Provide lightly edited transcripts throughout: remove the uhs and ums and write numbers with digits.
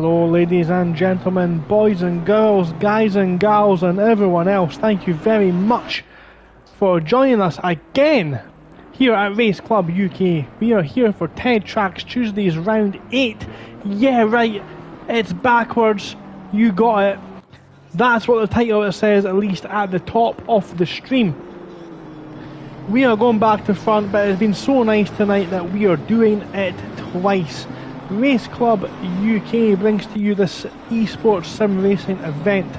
Hello ladies and gentlemen, boys and girls, guys and gals and everyone else, thank you very much for joining us again here at Race Club UK. We are here for Trax Tuesdays round 8. Yeah right, it's backwards, you got it. That's what the title says, at least at the top of the stream. We are going back to front, but it's been so nice tonight that we are doing it twice. Race Club UK brings to you this esports sim racing event.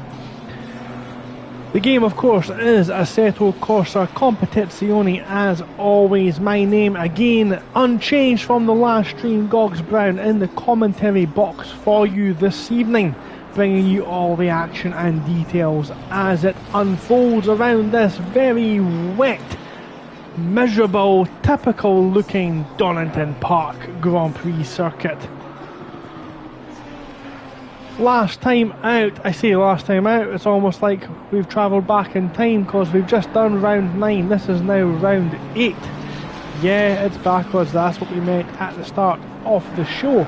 The game, of course, is Assetto Corsa Competizione as always. My name, again, unchanged from the last stream, Gogs Brown, in the commentary box for you this evening, bringing you all the action and details as it unfolds around this very wet, miserable, typical looking Donington Park Grand Prix circuit. Last time out, I say last time out, it's almost like we've travelled back in time because we've just done round 9, this is now round 8. Yeah, it's backwards, that's what we meant at the start of the show.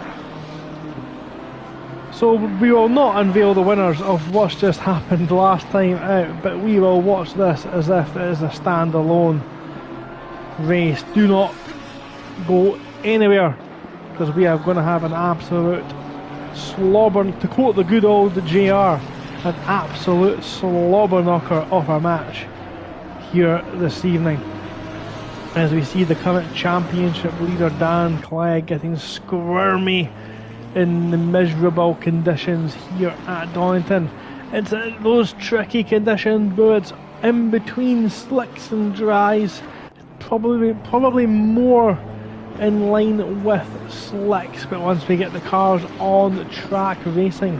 So we will not unveil the winners of what's just happened last time out, but we will watch this as if it is a standalone race. Do not go anywhere because we are going to have an absolute slobber, to quote the good old JR, an absolute slobber knocker of a match here this evening as we see the current championship leader Dan Clegg getting squirmy in the miserable conditions here at Donington. It's those tricky conditions where it's in between slicks and dries, probably more in line with slicks, but once we get the cars on track racing,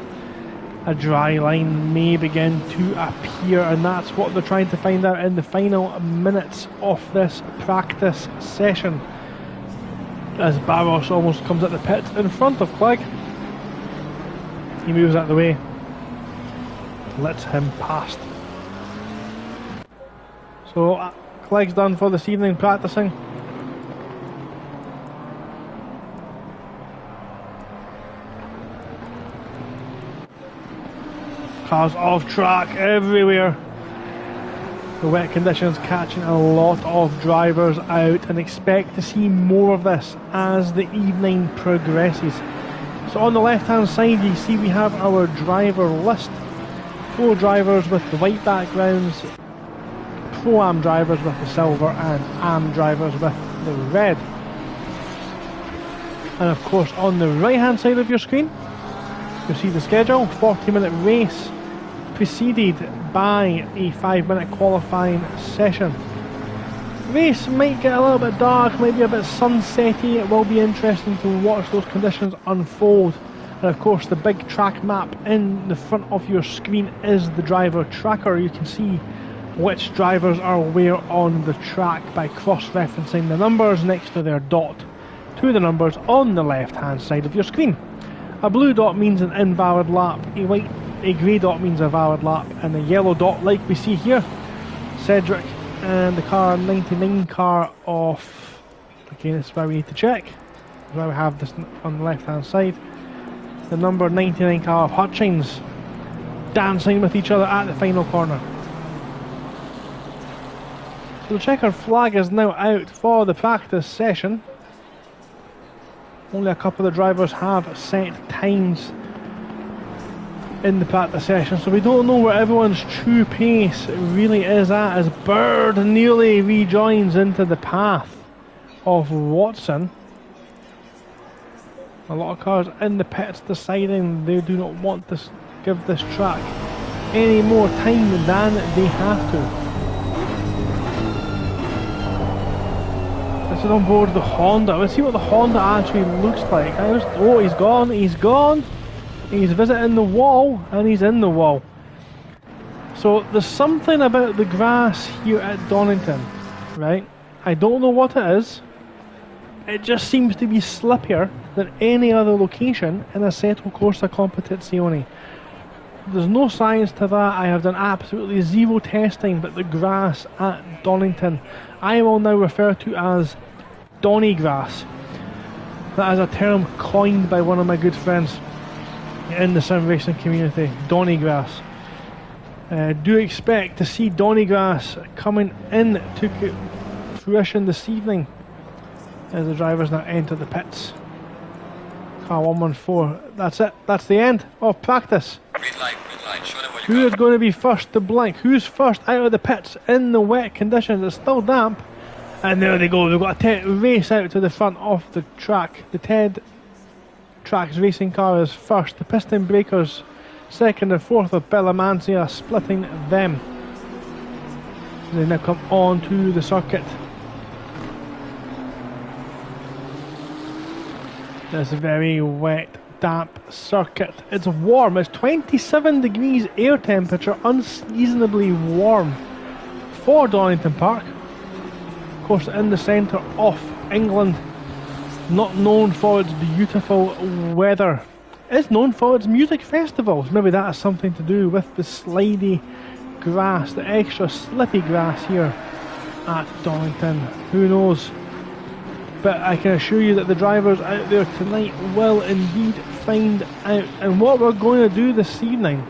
a dry line may begin to appear, and that's what they're trying to find out in the final minutes of this practice session as Barros almost comes at the pit in front of Clegg. He moves out of the way, lets him past. So Clegg's done for this evening practicing. Cars off track everywhere. The wet conditions catching a lot of drivers out, and expect to see more of this as the evening progresses. So on the left hand side you see we have our driver list. 4 drivers with the white backgrounds, Pro-Am drivers with the silver, and Am drivers with the red. And of course on the right hand side of your screen you'll see the schedule. 40-minute race preceded by a 5-minute qualifying session. Race might get a little bit dark, might be a bit sunsetty. It will be interesting to watch those conditions unfold. And of course the big track map in the front of your screen is the driver tracker. You can see which drivers are where on the track by cross-referencing the numbers next to their dot to the numbers on the left hand side of your screen. A blue dot means an invalid lap, a grey dot means a valid lap, and a yellow dot, like we see here, Cedric and the car 99 car off. Again, this is why we need to check. That's why we have this on the left hand side. The number 99 car of Hutchins dancing with each other at the final corner. So the checkered flag is now out for the practice session. Only a couple of the drivers have set times in the practice session, so we don't know where everyone's true pace really is at, as Bird nearly rejoins into the path of Watson. A lot of cars in the pits deciding they do not want to give this track any more time than they have to. This is on board the Honda. Let's see what the Honda actually looks like. Oh, he's gone, he's gone. He's visiting the wall, and he's in the wall. So there's something about the grass here at Donington, right? I don't know what it is. It just seems to be slippier than any other location in Assetto Corsa Competizione. There's no science to that. I have done absolutely zero testing, but the grass at Donington, I will now refer to as Donny grass. That is a term coined by one of my good friends. in the sim racing community, Donnygrass. Do expect to see Donnygrass coming in to fruition this evening as the drivers now enter the pits. Car 114, that's it, that's the end of practice. Green light, show them what you Who got. is going to be first to blink? Who's first out of the pits in the wet conditions? It's still damp. And there they go, they've got a race out to the front of the track. The Ted Trax racing car is first. The Piston Breakers second and fourth, with Bellamancia splitting them. They now come on to the circuit. This very wet, damp circuit. It's warm, it's 27 degrees air temperature, unseasonably warm for Donington Park. Of course, in the centre of England, not known for its beautiful weather. It's known for its music festivals. Maybe that has something to do with the slidey grass, the extra slippy grass here at Donington. Who knows? But I can assure you that the drivers out there tonight will indeed find out. And what we're going to do this evening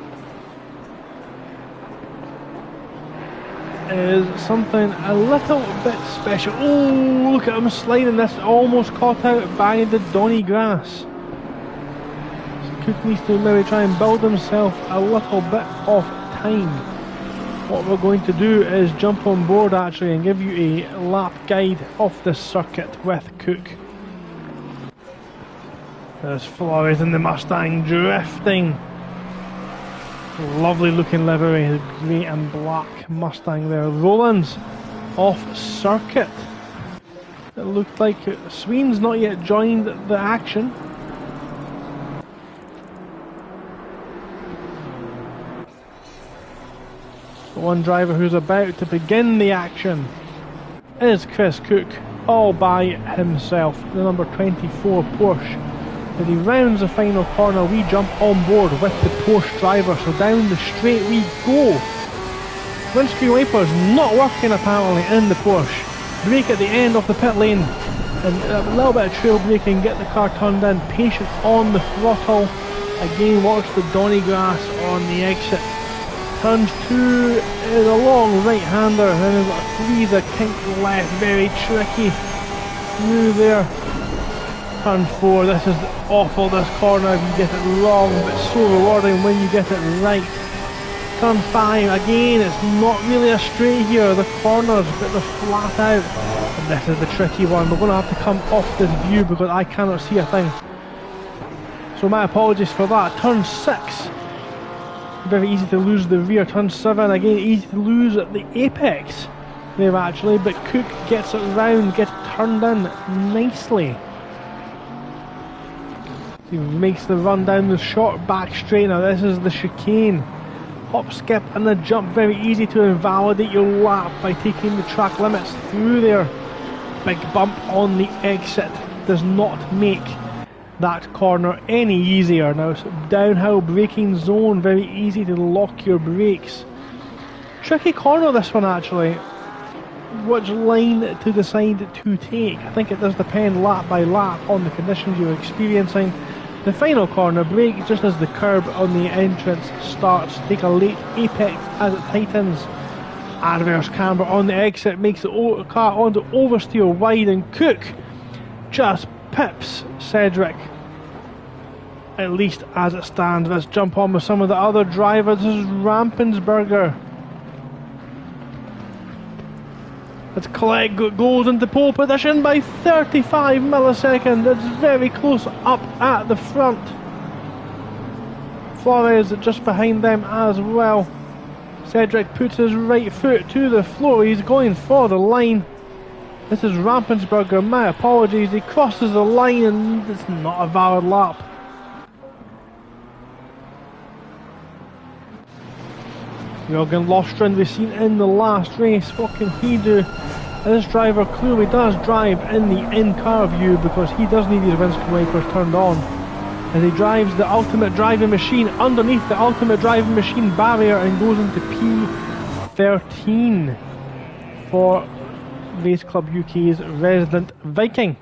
is something a little bit special. Oh, look at him sliding. This almost caught out by the Donny grass. Cook needs to maybe try and build himself a little bit of time. What we're going to do is jump on board actually and give you a lap guide of this circuit with Cook. There's Flores in the Mustang drifting. Lovely looking livery, the grey and black Mustang there. Rowlands off circuit. It looked like Sween's not yet joined the action. One driver who's about to begin the action is Chris Cook, all by himself, the number 24 Porsche. As he rounds the final corner, we jump on board with the Porsche driver, so down the straight we go. Windscreen wipers not working apparently in the Porsche. Brake at the end of the pit lane, and a little bit of trail braking, get the car turned in, patient on the throttle. Again, watch the Donny grass on the exit. Turns 2 is a long right-hander, and then we've got a 3 is a kink left, very tricky through there. Turn 4, this is awful, this corner if you get it wrong, but so rewarding when you get it right. Turn 5, again it's not really a straight here, the corners, but they're flat out. And this is the tricky one, we're going to have to come off this view because I cannot see a thing. So my apologies for that. Turn 6. Very easy to lose the rear. Turn 7, again easy to lose at the apex there actually, but Cook gets it round, gets turned in nicely. He makes the run down the short back straight. Now this is the chicane. Hop, skip and the jump, very easy to invalidate your lap by taking the track limits through there. Big bump on the exit does not make that corner any easier. Now it's downhill braking zone, very easy to lock your brakes. Tricky corner this one actually. Which line to decide to take? I think it does depend lap by lap on the conditions you're experiencing. The final corner, brake just as the curb on the entrance starts. Take a late apex as it tightens. Adverse camber on the exit makes the car onto oversteer wide, and Cook just pips Cedric, at least as it stands. Let's jump on with some of the other drivers. This is Rampensberger. Let's collect, goes into pole position by 35 milliseconds. It's very close up at the front. Flores just behind them as well. Cedric puts his right foot to the floor. He's going for the line. This is Rampensberger, my apologies. He crosses the line and it's not a valid lap. Jürgen Lostrin, we've seen in the last race. What can he do? This driver clearly does drive in the in-car view because he does need his windscreen wipers turned on. As he drives the ultimate driving machine underneath the ultimate driving machine barrier and goes into P13 for Race Club UK's resident Viking.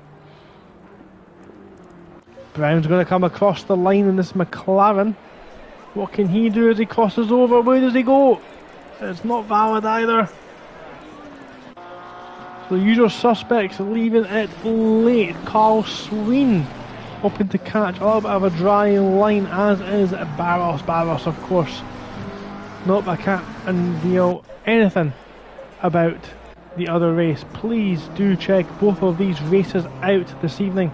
Brown's going to come across the line in this McLaren. What can he do as he crosses over? Where does he go? It's not valid either. So the usual suspects leaving it late. Carl Sween hoping to catch a little bit of a dry line, as is Barros. Barros, of course. Nope, I can't unveil anything about the other race. Please do check both of these races out this evening.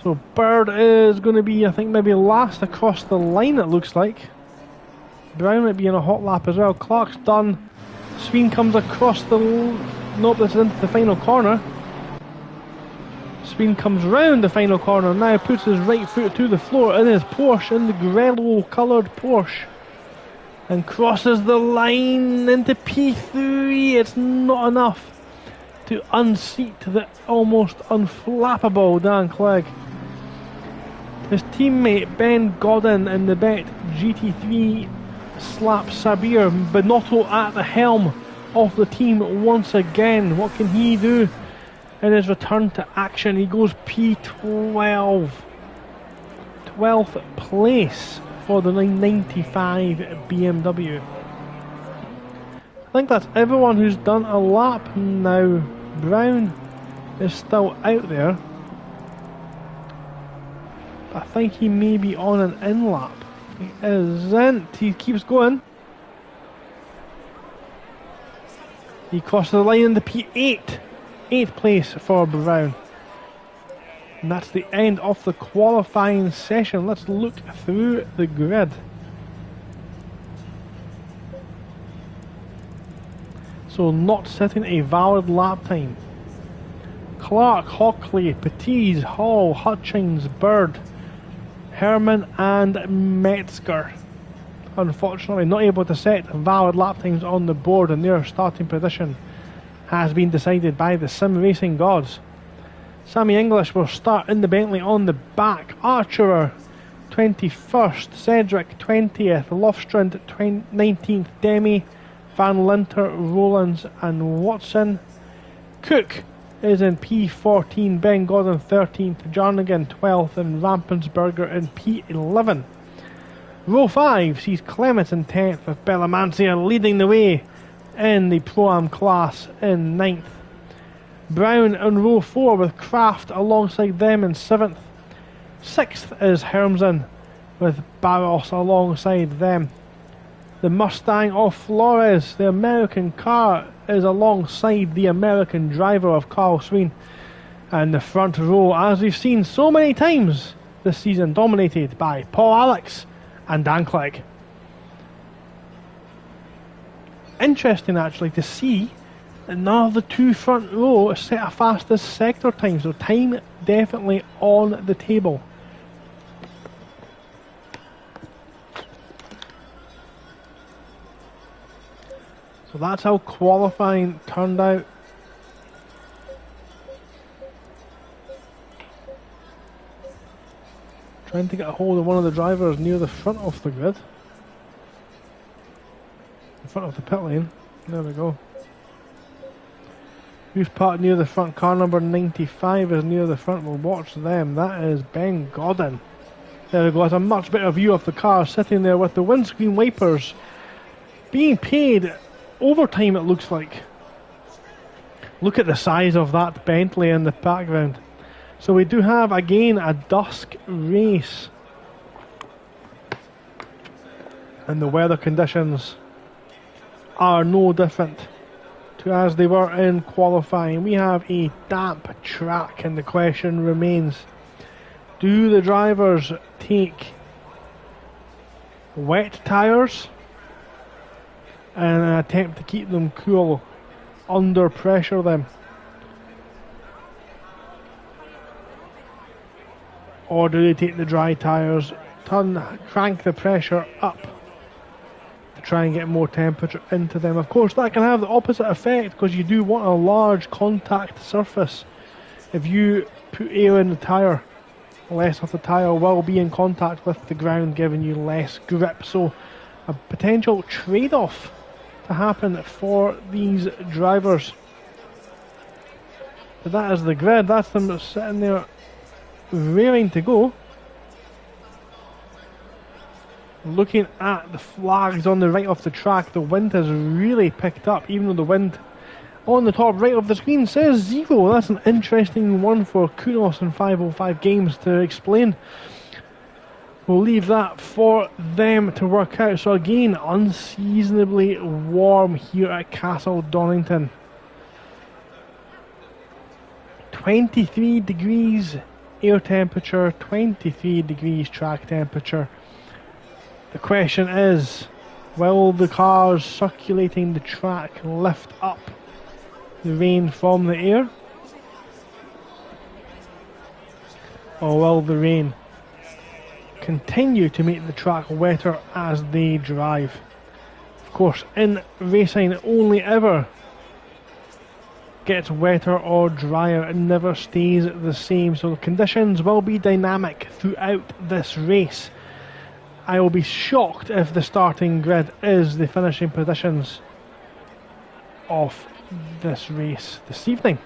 So Bird is going to be, I think, maybe last across the line, it looks like. Brown might be in a hot lap as well. Clark's done. Sween comes across the... Nope, this is into the final corner. Sween comes round the final corner, now puts his right foot to the floor in his Porsche, in the Grello coloured Porsche, and crosses the line into P3. It's not enough to unseat the almost unflappable Dan Clegg. His teammate Ben Godin in the Bet GT3 slaps Sabir Binotto at the helm of the team once again. What can he do in his return to action? He goes P12. 12th place for the 995 BMW. I think that's everyone who's done a lap now. Brown is still out there. I think he may be on an in lap. He isn't. He keeps going. He crosses the line in the P8. 8th place for Brown. And that's the end of the qualifying session. Let's look through the grid. So not setting a valid lap time. Clark, Hockley, Petiz, Hall, Hutchings, Bird, Herman and Metzger. Unfortunately not able to set valid lap times on the board, and their starting position has been decided by the sim racing gods. Sammy English will start in the Bentley on the back. Archer 21st, Cedric 20th, Lofstrand 19th, Demi, Van Linter, Rowlands and Watson. Cook is in P14, Ben Godden 13th, Jarnigan 12th and Rampensberger in P11. Row 5 sees Clements in 10th with Bellamancia leading the way in the Pro-Am class in 9th. Brown in row 4 with Kraft alongside them in 7th. 6th is Hermsen with Barros alongside them. The Mustang of Flores, the American car, is alongside the American driver of Carl Sween. And the front row, as we've seen so many times this season, dominated by Paul Alex and Dan Clegg. Interesting actually to see that none of the two front row set a fastest sector time, so time definitely on the table. So that's how qualifying turned out. Trying to get a hold of one of the drivers near the front of the grid. In front of the pit lane. There we go. Who's parked near the front? Car number 95 is near the front. We'll watch them. That is Ben Godden. There we go. That's a much better view of the car sitting there with the windscreen wipers being paid overtime, it looks like. Look at the size of that Bentley in the background. So we do have again a dusk race, and the weather conditions are no different to as they were in qualifying. We have a damp track, and the question remains, do the drivers take wet tyres and attempt to keep them cool, under pressure them, or do they take the dry tyres, crank the pressure up to try and get more temperature into them? Of course that can have the opposite effect, because you do want a large contact surface. If you put air in the tyre, less of the tyre will be in contact with the ground, giving you less grip. So a potential trade-off to happen for these drivers. But that is the grid. That's them sitting there raring to go. Looking at the flags on the right of the track, the wind has really picked up, even though the wind on the top right of the screen says 0. That's an interesting one for Kunos and 505 Games to explain. We'll leave that for them to work out. So again, unseasonably warm here at Castle Donington. 23 degrees air temperature, 23 degrees track temperature. The question is, will the cars circulating the track lift up the rain from the air? Or will the rain continue to make the track wetter as they drive? Of course, in racing, it only ever gets wetter or drier. It never stays the same. So the conditions will be dynamic throughout this race. I will be shocked if the starting grid is the finishing positions of this race this evening.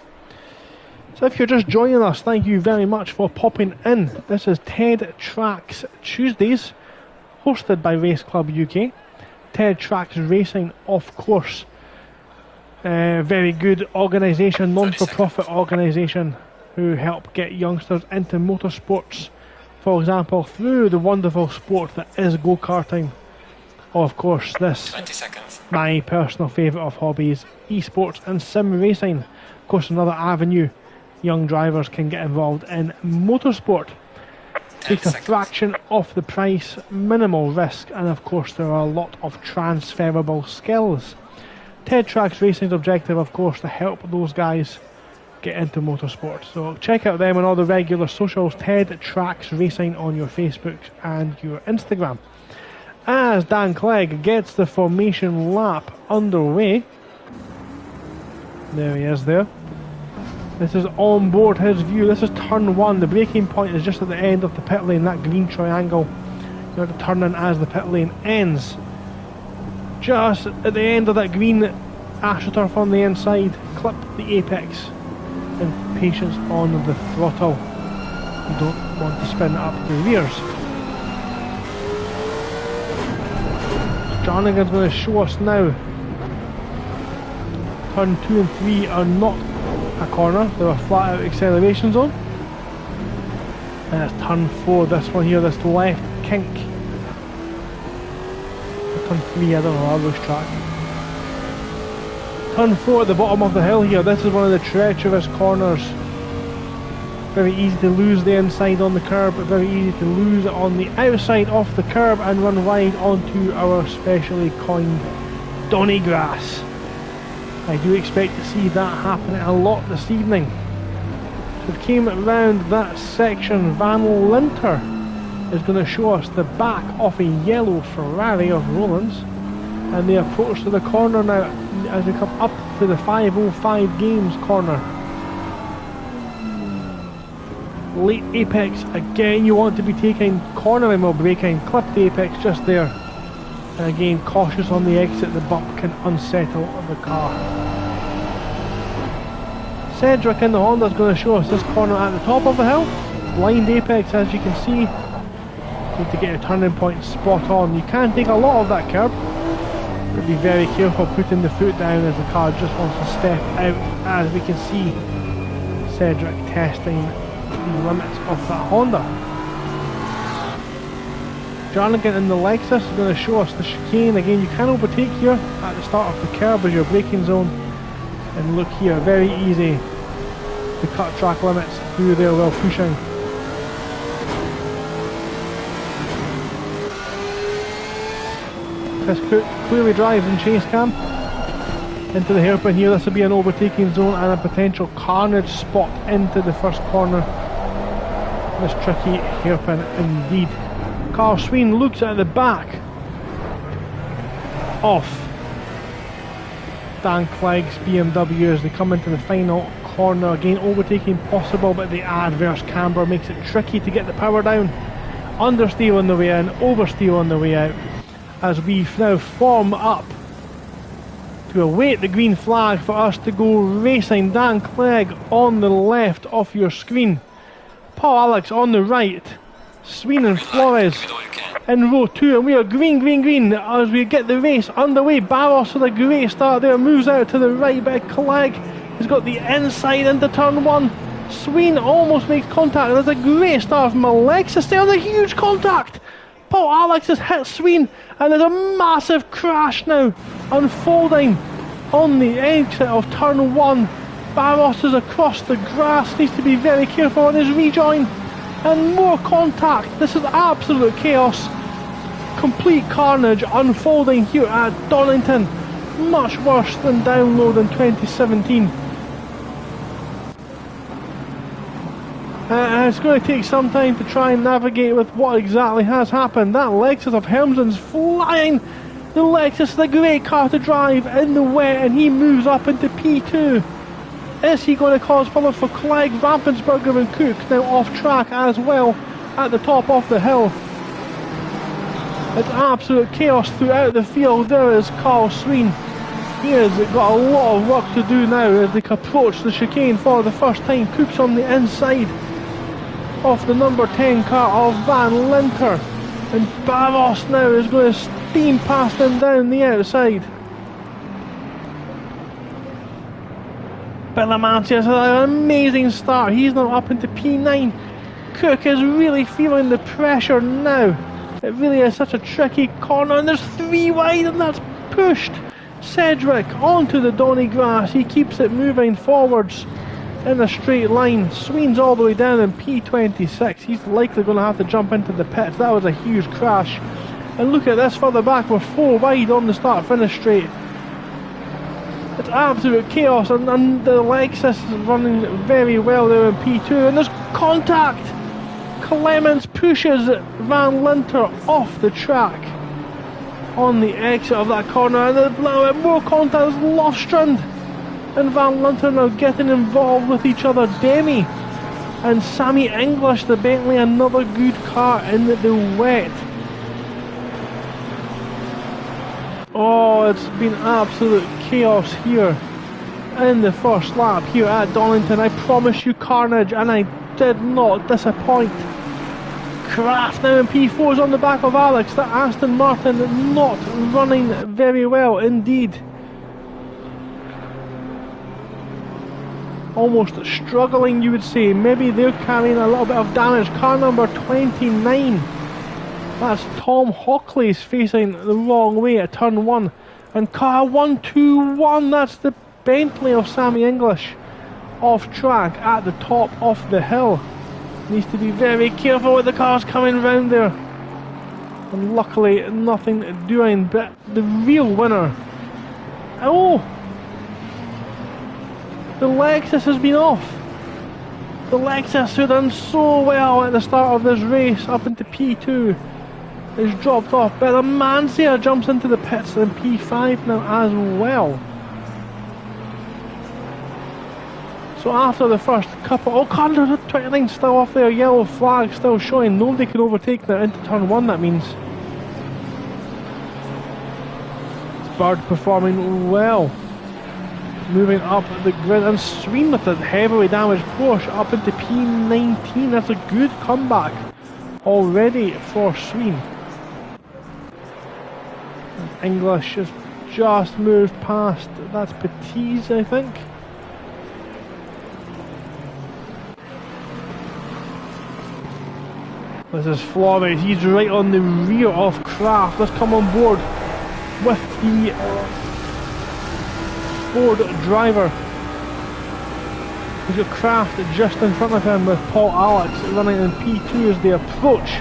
So if you're just joining us, thank you very much for popping in. This is Ted Trax Tuesdays, hosted by Race Club UK. Ted Trax Racing, of course, very good organisation, non-for-profit organisation, who help get youngsters into motorsports. For example, through the wonderful sport that is go-karting. Of course, this, 20 seconds. My personal favourite of hobbies, esports and sim racing. Of course, another avenue young drivers can get involved in motorsport. Takes a fraction of the price, minimal risk, and of course there are a lot of transferable skills. Ted Trax Racing's objective, of course, to help those guys get into motorsport. So check out them on all the regular socials. Ted Trax Racing on your Facebook and your Instagram. As Dan Clegg gets the formation lap underway, there he is there. This is on board his view. This is turn 1. The braking point is just at the end of the pit lane, that green triangle. You have to turn in as the pit lane ends. Just at the end of that green AstroTurf on the inside, clip the apex and patience on the throttle. You don't want to spin up the rears. Jarnigan's going to show us now. Turn 2 and 3 are not a corner, they're a flat out acceleration zone. And it's turn 4, this one here, this left kink. Turn 3, I don't know, I lose track. Turn 4 at the bottom of the hill here, this is one of the treacherous corners. Very easy to lose the inside on the curb, but very easy to lose it on the outside of the curb and run wide onto our specially coined Donny grass. I do expect to see that happening a lot this evening. So we came around that section. Van Linter is going to show us the back of a yellow Ferrari of Roland's, and the approach to the corner now as we come up to the 505 Games corner. Late apex again, you want to be taking cornering while braking. Clip the apex just there. And again, cautious on the exit, the bump can unsettle the car. Cedric in the Honda is going to show us this corner at the top of the hill. Blind apex, as you can see. Need to get your turning point spot on. You can take a lot of that curb, but be very careful putting the foot down as the car just wants to step out. As we can see, Cedric testing the limits of that Honda. Jarnigan in the Lexus is going to show us the chicane. Again, you can overtake here at the start of the curb as your braking zone. And look here, very easy to cut track limits through there while pushing. Chris Cook clearly drives in chase cam into the hairpin here. This will be an overtaking zone and a potential carnage spot into the first corner. This tricky hairpin indeed. Carl Sween looks at the back of Dan Clegg's BMW as they come into the final corner. Again, overtaking possible, but the adverse camber makes it tricky to get the power down. Understeer on the way in, oversteer on the way out, as we now form up to await the green flag for us to go racing. Dan Clegg on the left of your screen. Paul Alex on the right. Sween and Green light, Flores give it all you can. in row 2, and we are green, green, green as we get the race underway. Barros with a great start there, moves out to the right, but Clegg has got the inside into turn 1. Sween almost makes contact. There's a great start from Alexis there, a huge contact. Paul Alex has hit Sween, and there's a massive crash now unfolding on the exit of turn 1. Barros is across the grass, needs to be very careful on his rejoin. And more contact. This is absolute chaos. Complete carnage unfolding here at Donington. Much worse than Download in 2017. It's going to take some time to try and navigate with what exactly has happened. That Lexus of Helmsden's flying. The Lexus is a great car to drive in the wet, and he moves up into P2. Is he going to cause problems for Clegg, Rampensberger and Cook now off track as well at the top of the hill? It's absolute chaos throughout the field. There is Carl Sween. He has got a lot of work to do now as they approach the chicane for the first time. Cook's on the inside of the number 10 car of Van Linter, and Barros now is going to steam past him down the outside. Belamantia has an amazing start. He's now up into P9. Cook is really feeling the pressure now. It really is such a tricky corner, and there's 3 wide, and that's pushed Cedric onto the Donny grass. He keeps it moving forwards in a straight line. Sween's all the way down in P26. He's likely going to have to jump into the pits. That was a huge crash. And look at this further back, we're 4 wide on the start finish straight. It's absolute chaos, and the Lexus is running very well there in P2, and there's contact. Clemens pushes Van Linter off the track on the exit of that corner, and more contact. There's Lofstrand and Van Linter now getting involved with each other. Demi and Sammy English, the Bentley, another good car in the wet. Oh, it's been absolute chaos here in the first lap here at Donington. I promise you carnage, and I did not disappoint. Kraft now in P4 is on the back of Alex. That Aston Martin not running very well indeed. Almost struggling, you would say. Maybe they're carrying a little bit of damage. Car number 29. That's Tom Hockley's facing the wrong way at turn 1. And car 121, that's the Bentley of Sammy English off track at the top of the hill. Needs to be very careful with the cars coming round there. And luckily nothing doing, but the real winner. Oh! The Lexus has been off. The Lexus, who done so well at the start of this race up into P2, is dropped off, but the Mancia jumps into the pits in P5 now as well. So after the first couple, oh, car 29 still off there, yellow flag still showing, nobody can overtake now into turn 1, that means. It's Bird performing well, moving up the grid, and Sween with a heavily damaged Porsche up into P19. That's a good comeback already for Sween. English has just moved past, that's Petit's, I think. This is Flores, he's right on the rear of Kraft. Let's come on board with the Ford driver. He's got Kraft just in front of him with Paul Alex running in P2 as they approach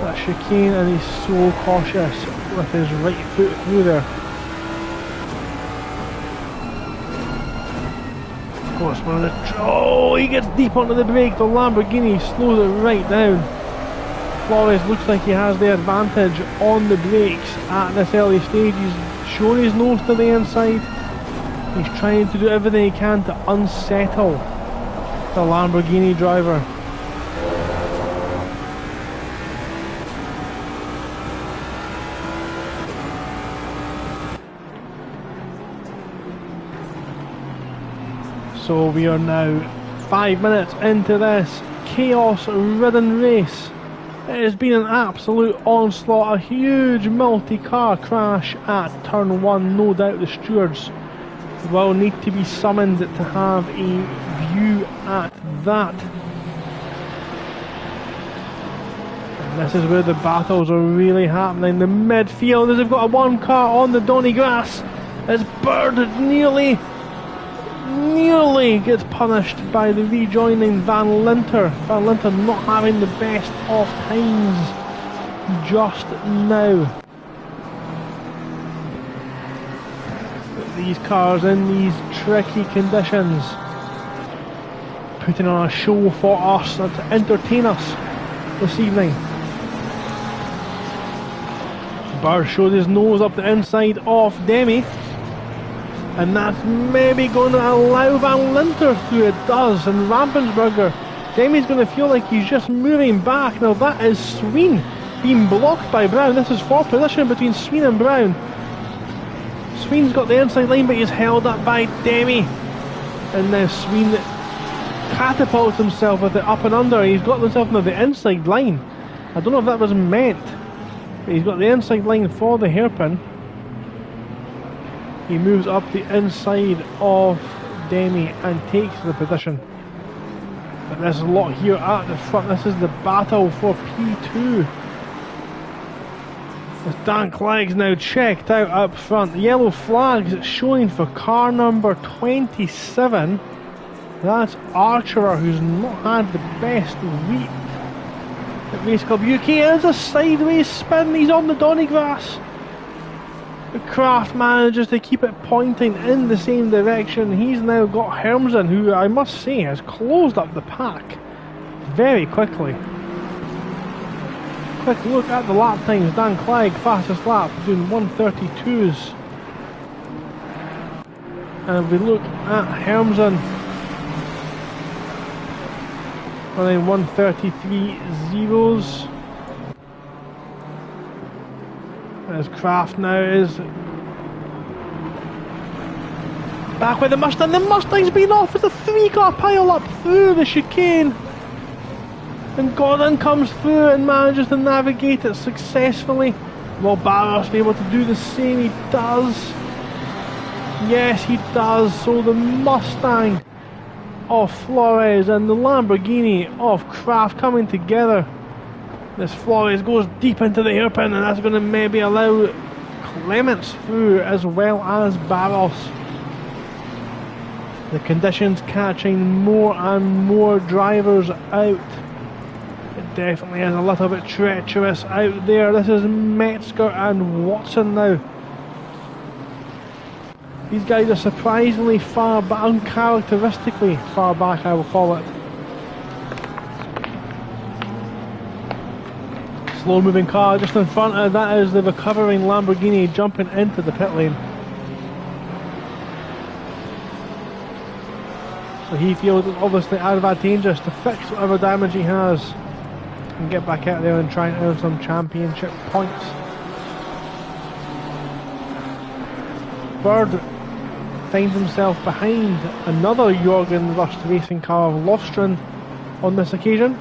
that chicane, and he's so cautious with his right foot through there. Oh, he gets deep onto the brake. The Lamborghini slows it right down. Flores looks like he has the advantage on the brakes at this early stage. He's shown his nose to the inside. He's trying to do everything he can to unsettle the Lamborghini driver. So we are now 5 minutes into this chaos-ridden race. It has been an absolute onslaught, a huge multi-car crash at turn 1. No doubt the stewards will need to be summoned to have a view at that. And this is where the battles are really happening. The midfield, as they've got a one car on the Donny grass, as Bird nearly gets punished by the rejoining Van Linter. Van Linter not having the best of times just now. These cars in these tricky conditions, putting on a show for us and to entertain us this evening. Bird showed his nose up the inside of Demi, and that's maybe going to allow Van Linter through. It does, and Rampensberger, Demi's going to feel like he's just moving back. Now that is Sween being blocked by Brown. This is for position between Sween and Brown. Sween's got the inside line, but he's held up by Demi, and now Sween catapults himself with it up and under. He's got himself into the inside line. I don't know if that was meant, but he's got the inside line for the hairpin. He moves up the inside of Demi and takes the position. But there's a lot here at the front. This is the battle for P2. As Dan Clegg's now checked out up front. The yellow flags showing for car number 27. That's Archer, who's not had the best week at Race Club UK. There's a sideways spin. He's on the Donny grass. The Kraft manages to keep it pointing in the same direction. He's now got Hermsen, who I must say has closed up the pack very quickly. Quick look at the lap times. Dan Clegg, fastest lap, doing 1:32s. And if we look at Hermsen, running 1:33 zeros. As Kraft now is back with the Mustang. The Mustang's been off with a 3-car pile up through the chicane. And Gordon comes through and manages to navigate it successfully. Will Barros be able to do the same? He does. Yes, he does. So the Mustang of Flores and the Lamborghini of Kraft coming together. This Flores goes deep into the hairpin, and that's going to maybe allow Clements through as well as Barros. The conditions catching more and more drivers out. It definitely is a little bit treacherous out there. This is Metzger and Watson now. These guys are surprisingly far back, uncharacteristically far back, I will call it. Slow moving car just in front of that is the recovering Lamborghini jumping into the pit lane. So he feels it's obviously advantageous to fix whatever damage he has and get back out there and try and earn some championship points. Bird finds himself behind another Jorgen Rust racing car of Lofstrand on this occasion.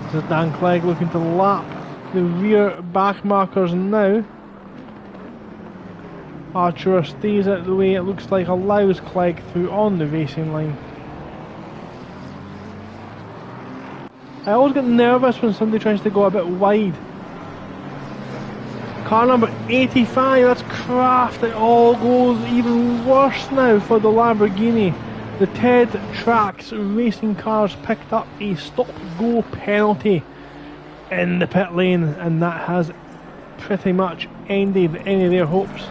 This is Dan Clegg looking to lap the rear back markers now. Archer stays out of the way, it looks like, allows Clegg through on the racing line. I always get nervous when somebody tries to go a bit wide. Car number 85, that's Kraft. It all goes even worse now for the Lamborghini. The Ted Trax racing cars picked up a stop-go penalty in the pit lane, and that has pretty much ended any of their hopes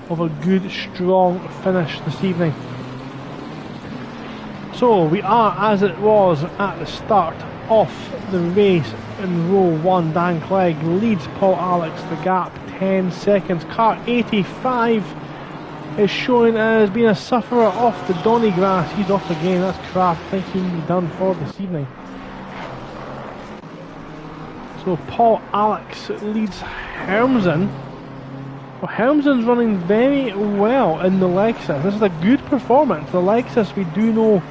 of a good, strong finish this evening. So we are as it was at the start of the race in row 1. Dan Clegg leads Paul Alex the gap 10 seconds. Car 85 is showing as being a sufferer off the Donny grass. He's off again. That's Kraft. I think he'll be done for this evening. So Paul Alex leads Hermsen Well, Helmsden's running very well in the Lexus. This is a good performance. The Lexus, we do know,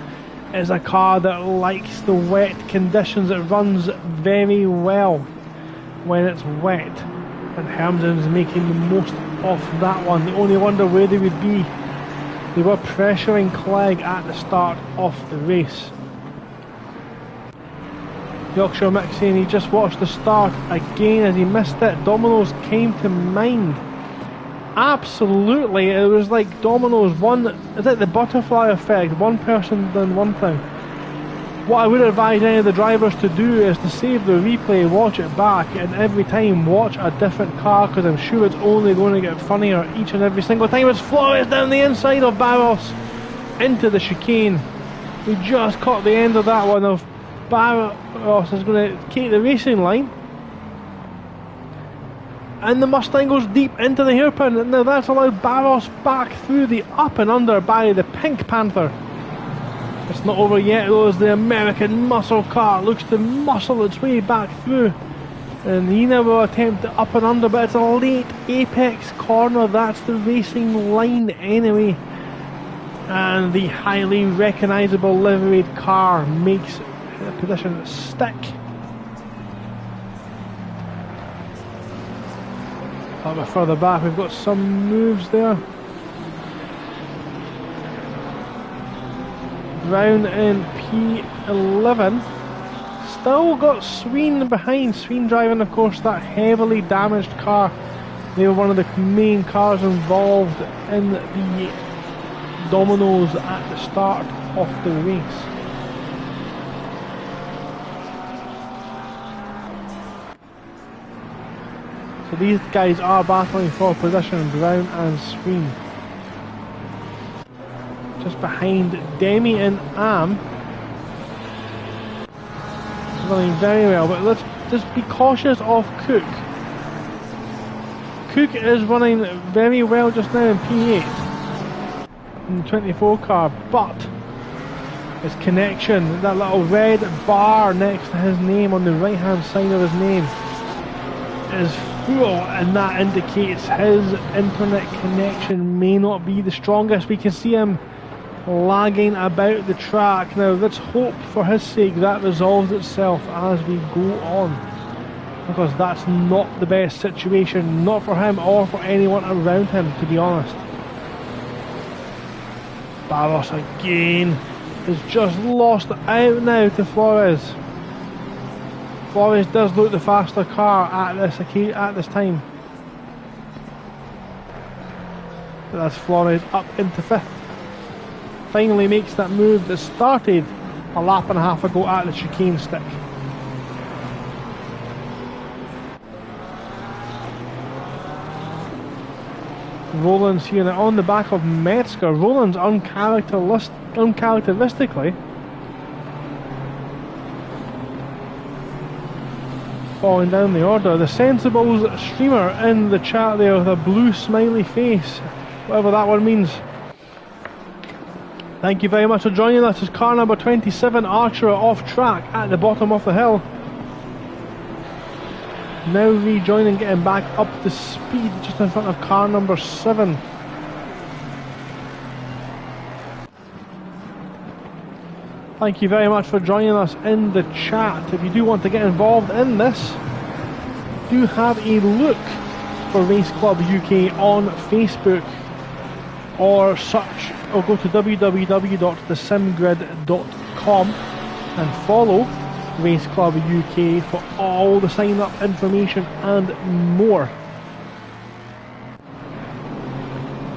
is a car that likes the wet conditions. It runs very well when it's wet, and Helmsden's making the most of that one. The only wonder where they would be. They were pressuring Clegg at the start of the race. Yorkshire Mick saying he just watched the start again as he missed it. Domino's came to mind. Absolutely, it was like Domino's one. Is it the butterfly effect? One person done one thing. What I would advise any of the drivers to do is to save the replay, watch it back, and every time watch a different car, because I'm sure it's only going to get funnier each and every single time. It's Flores down the inside of Barros into the chicane. We just caught the end of that one. Of Barros is going to take the racing line, and the Mustang goes deep into the hairpin. Now that's allowed Barros back through the up and under by the Pink Panther. It's not over yet though, as the American muscle car looks to muscle its way back through, and he now will attempt the up and under, but it's a late apex corner. That's the racing line anyway, and the highly recognisable liveried car makes the position stick. A little bit further back, we've got some moves there. Brown in P11. Still got Sween behind. Sween driving, of course, that heavily damaged car. They were one of the main cars involved in the Domino's at the start of the race. So these guys are battling for position, Brown and Sween. Just behind Demi and Am. Running very well, but let's just be cautious of Cook. Cook is running very well just now in P8 in the 24 car, but his connection, that little red bar next to his name on the right hand side of his name, is full, and that indicates his internet connection may not be the strongest. We can see him lagging about the track. Now let's hope for his sake that resolves itself as we go on, because that's not the best situation, not for him or for anyone around him, to be honest. Barros again has just lost out now to Flores. Flores does look the faster car at this time, but that's Flores up into 5th. Finally makes that move that started a lap and a half ago at the chicane stick. Roland's here now on the back of Metzger. Roland's uncharacteristically falling down the order. The Sensibles streamer in the chat there with a blue smiley face, whatever that one means. Thank you very much for joining us. It's car number 27, Archer, off track at the bottom of the hill. Now rejoining, getting back up to speed just in front of car number 7. Thank you very much for joining us in the chat. If you do want to get involved in this, do have a look for Race Club UK on Facebook, or search or go to www.thesimgrid.com and follow Race Club UK for all the sign up information and more.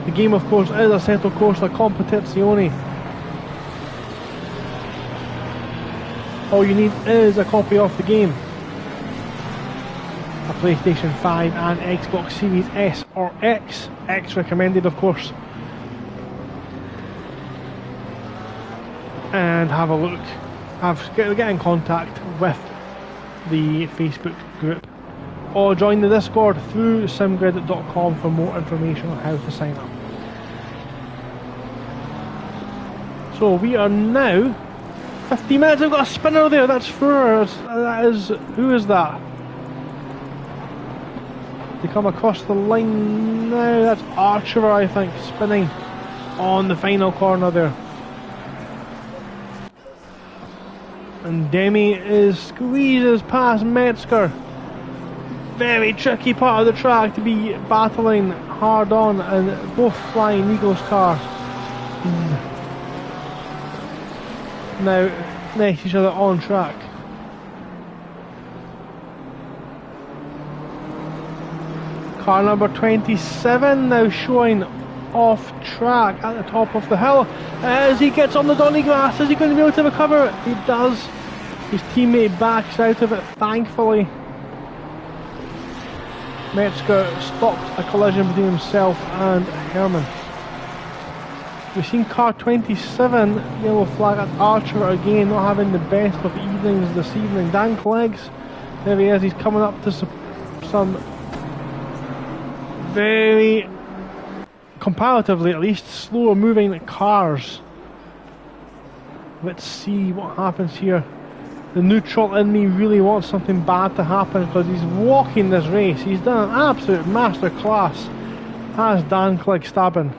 The game, of course, is Assetto Corsa Competizione. All you need is a copy of the game, a PlayStation 5 and Xbox Series S or X. X recommended, of course. And have a look. Get in contact with the Facebook group, or join the Discord through simgrid.com for more information on how to sign up. So we are now 50 minutes. I've got a spinner there. That's Fur. That is, who is that? They come across the line now. That's Archer, I think, spinning on the final corner there. And Demi squeezes past Metzger. Very tricky part of the track to be battling hard on, and both flying Eagles cars now next to each other on track. Car number 27 now showing off track at the top of the hill as he gets on the Donny grass. Is he going to be able to recover it? He does. His teammate backs out of it, thankfully. Metzger stopped a collision between himself and Herman. We've seen car 27, yellow flag at Archer again, not having the best of evenings this evening. Dan Clegg's, there he is, he's coming up to some very, comparatively at least, slower moving cars. Let's see what happens here. The neutral in me really wants something bad to happen because he's walking this race. He's done an absolute masterclass, has Dan Clegg Stabbin.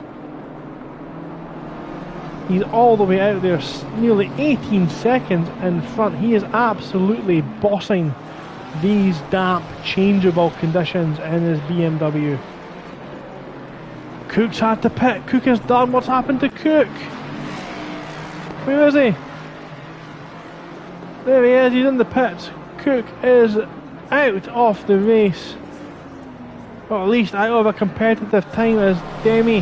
He's all the way out there, nearly 18 seconds in front. He is absolutely bossing these damp, changeable conditions in his BMW. Cook's had to pit. Cook is done. What's happened to Cook? Where is he? There he is, he's in the pits. Cook is out of the race. Or at least out of a competitive time, as Demi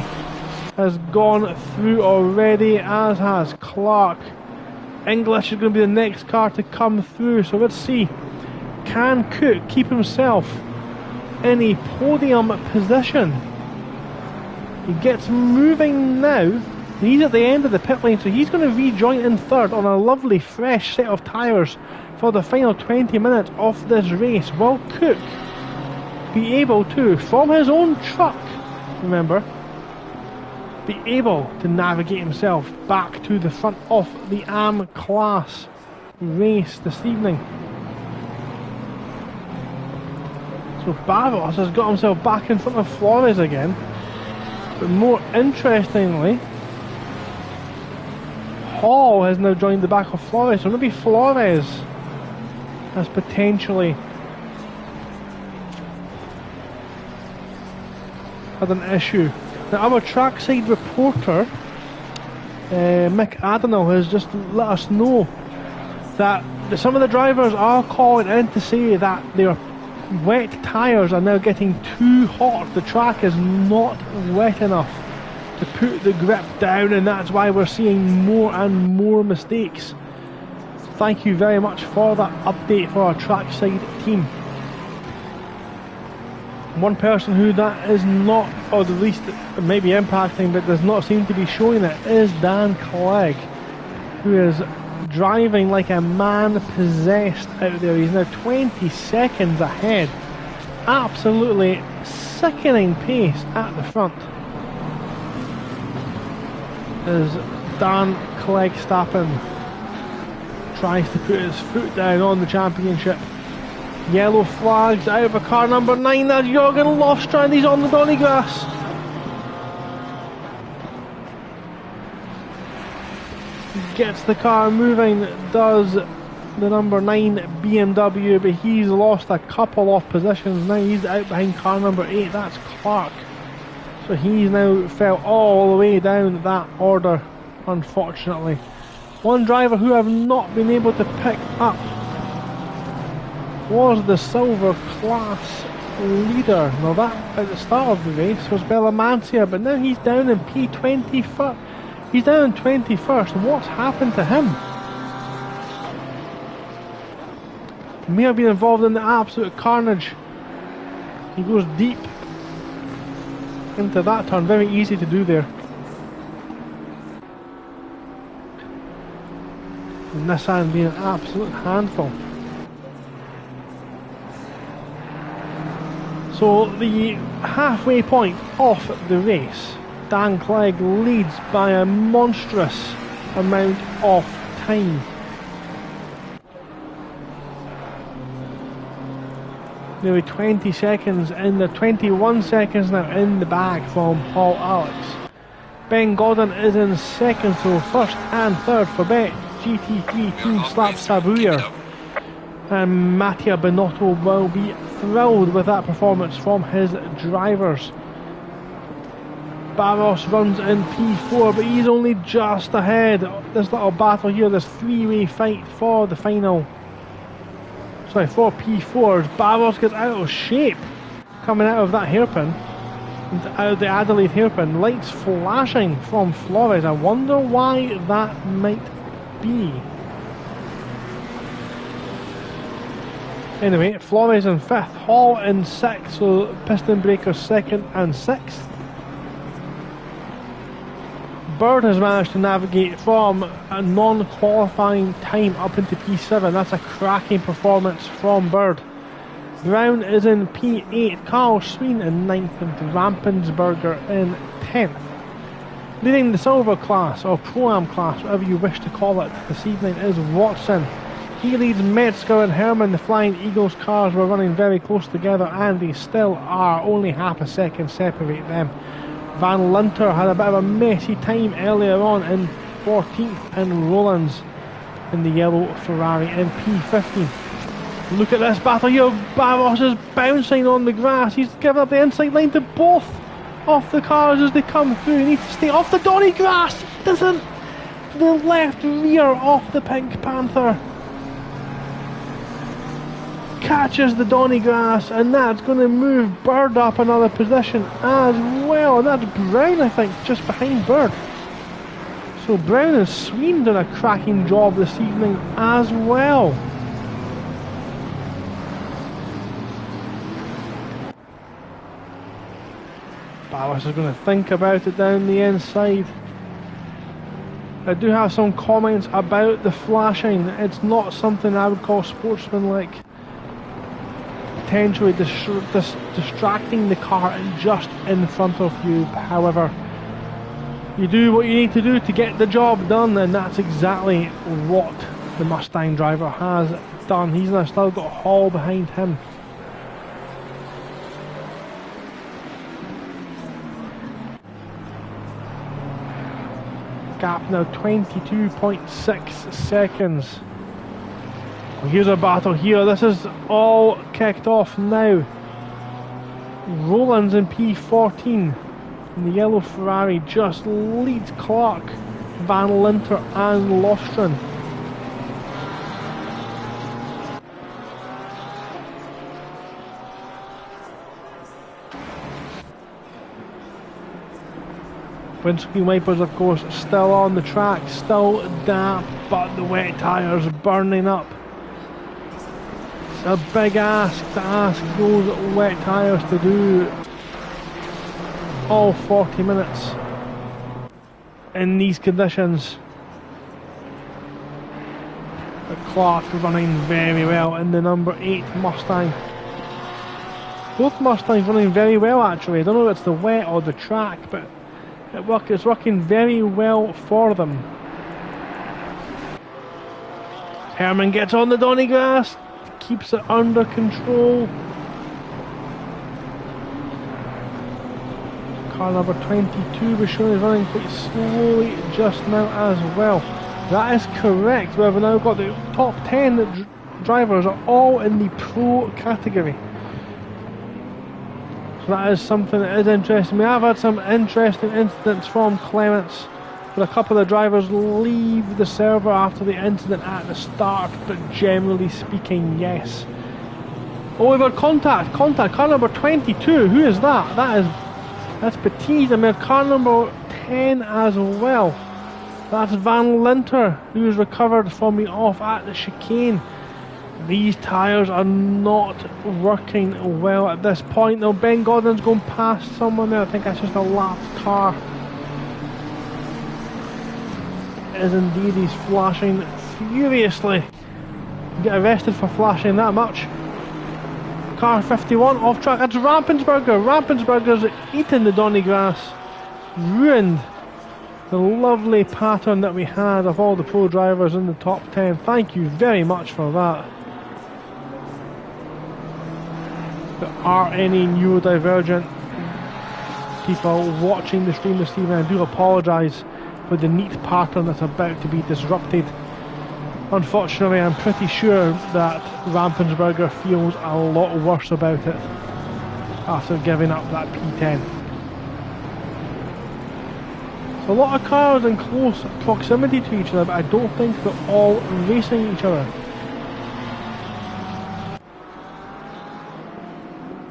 has gone through already, as has Clark. English is going to be the next car to come through, so let's see. Can Cook keep himself in a podium position? He gets moving now. He's at the end of the pit lane, so he's going to rejoin in third on a lovely fresh set of tyres for the final 20 minutes of this race. Will Cook be able to, from his own truck, remember, be able to navigate himself back to the front of the AM class race this evening? So Barros has got himself back in front of Flores again, but more interestingly, Hall has now joined the back of Flores, so maybe Flores has potentially had an issue. Now our trackside reporter, Mick Adenau, has just let us know that some of the drivers are calling in to say that their wet tyres are now getting too hot. The track is not wet enough to put the grip down, and that's why we're seeing more and more mistakes. Thank you very much for that update for our trackside team. One person who that is not, or at least it may be impacting, but does not seem to be showing it, is Dan Clegg, who is driving like a man possessed out there. He's now 20 seconds ahead. Absolutely sickening pace at the front, as Dan Clegg Stappen tries to put his foot down on the championship. Yellow flags out of car number 9. That's Jürgen Lofstrand. He's on the Donny grass. Gets the car moving, does the number 9 BMW, but he's lost a couple of positions now. He's out behind car number 8. That's Clark. So he's now fell all the way down that order, unfortunately. One driver who have not been able to pick up was the silver class leader. Now that at the start of the race was Bellamancia, but now he's down in P21st. He's down in 21st. What's happened to him? He may have been involved in the absolute carnage. He goes deep into that turn, very easy to do there. And Nissan being an absolute handful. So the halfway point of the race, Dan Clegg leads by a monstrous amount of time. Nearly 20 seconds in the 21 seconds now in the bag from Paul Alex. Ben Gordon is in second, so first and third for Bet GT3 Team Slap Sabuya. And Mattia Binotto will be thrilled with that performance from his drivers. Barros runs in P4, but he's only just ahead. This little battle here, this three-way fight for the final. Sorry, for P4s. Barros gets out of shape coming out of that hairpin. Out of the Adelaide hairpin. Lights flashing from Flores. I wonder why that might be. Anyway, Flores in 5th, Hall in 6th, so Piston Breakers 2nd and 6th. Bird has managed to navigate from a non-qualifying time up into P7. That's a cracking performance from Bird. Brown is in P8, Carl Sween in 9th, and Rampensberger in 10th. Leading the silver class, or Pro-Am class, whatever you wish to call it, this evening is Watson. He leads Metzger and Herman. The Flying Eagles cars were running very close together, and they still are. Only half a second separate them. Van Lunter had a bit of a messy time earlier on in 14th, and Rollins in the yellow Ferrari in P15. Look at this battle here. Barros is bouncing on the grass. He's given up the inside line to both of the cars as they come through. He needs to stay off the Donny grass. Doesn't. The left rear of the Pink Panther catches the Donny grass, and that's going to move Bird up another position as well. And that's Brown, I think, just behind Bird. So Brown and Sween done a cracking job this evening as well. Barros is going to think about it down the inside. I do have some comments about the flashing. It's not something I would call sportsmanlike. Potentially distracting the car just in front of you. However, you do what you need to do to get the job done, and that's exactly what the Mustang driver has done. He's now still got Hall behind him. Gap now 22.6 seconds. Here's a battle here. This is all kicked off now. Rollins in P14. And the yellow Ferrari just leads Clark, Van Linter and Lostron. Windscreen wipers, of course, still on the track, still damp, but the wet tyres burning up. It's a big ask to ask those wet tyres to do all 40 minutes in these conditions. But Clark running very well in the number 8 Mustang. Both Mustangs running very well actually. I don't know if it's the wet or the track, but it's working very well for them. Herman gets on the Donny grass, keeps it under control. Car number 22 was shown is running quite slowly just now as well. That is correct. We have now got the top 10 drivers are all in the pro category. So that is something that is interesting. We have had some interesting incidents from Clements, but a couple of the drivers leave the server after the incident at the start, but generally speaking, yes. Oh, we've got contact, car number 22, who is that? That's Batiste, and we have car number 10 as well. That's Van Linter, who is recovered from the off at the chicane. These tyres are not working well at this point. Now Ben Gordon's going past someone there. I think that's just a lapped car. It is indeed, he's flashing furiously. Get arrested for flashing that much. Car 51 off track. That's Rampensberger. Rampensberger's eaten the Donny grass. Ruined the lovely pattern that we had of all the pro drivers in the top 10. Thank you very much for that. there are any neurodivergent people watching the stream this evening, I do apologise for the neat pattern that's about to be disrupted. Unfortunately, I'm pretty sure that Rampensberger feels a lot worse about it after giving up that P10. So a lot of cars in close proximity to each other, but I don't think they're all racing each other.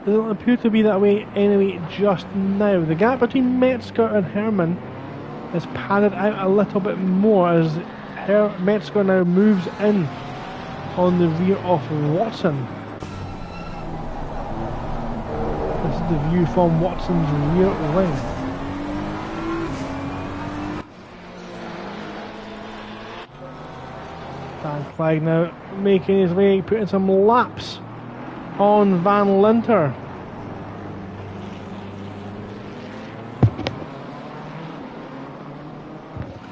Doesn't appear to be that way anyway just now. The gap between Metzger and Herman is padded out a little bit more as Metzger now moves in on the rear of Watson. This is the view from Watson's rear wing. Dan Clegg now making his way, putting some laps on Van Linter.